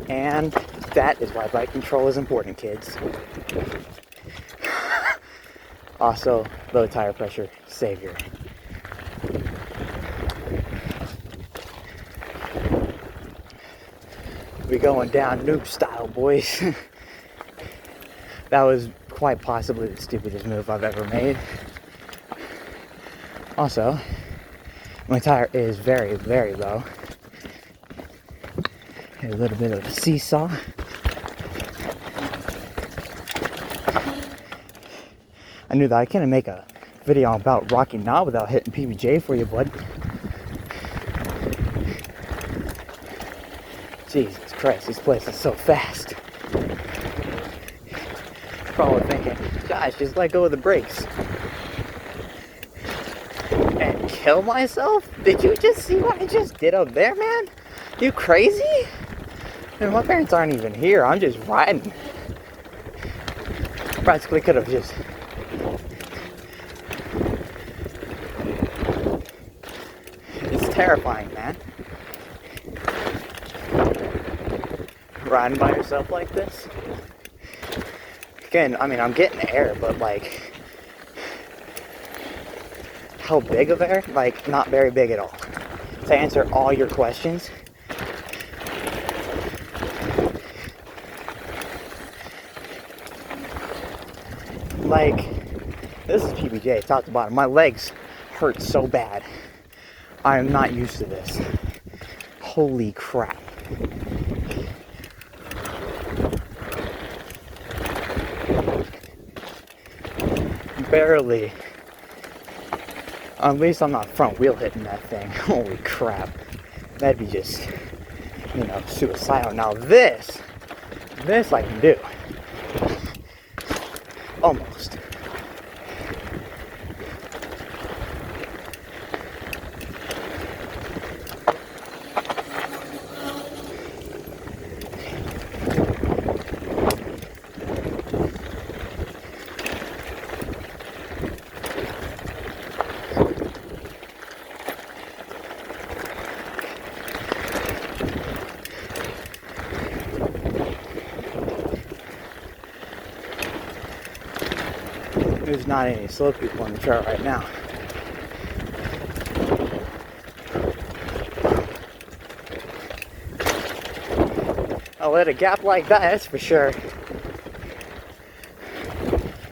And that is why bike control is important, kids. Also, low tire pressure savior. We going down noob style, boys. That was quite possibly the stupidest move I've ever made. Also, my tire is very, very low. A little bit of a seesaw. I knew that I couldn't make a video about Rocky Knob without hitting PBJ for you, bud. Jesus Christ, this place is so fast. Probably thinking, gosh, just let go of the brakes. And kill myself? Did you just see what I just did up there, man? You crazy? Man, my parents aren't even here. I'm just riding. Practically could have just... It's terrifying, man. Riding by yourself like this. Again, I mean, I'm getting air, but like, how big of air? Like, not very big at all. To answer all your questions, like, this is PBJ, top to bottom. My legs hurt so bad. I am not used to this. Holy crap. Barely. At least I'm not front wheel hitting that thing. Holy crap. That'd be just, you know, suicidal. Now this I can do. Almost. There's not any slow people on the chart right now. I'll let a gap like that, that's for sure.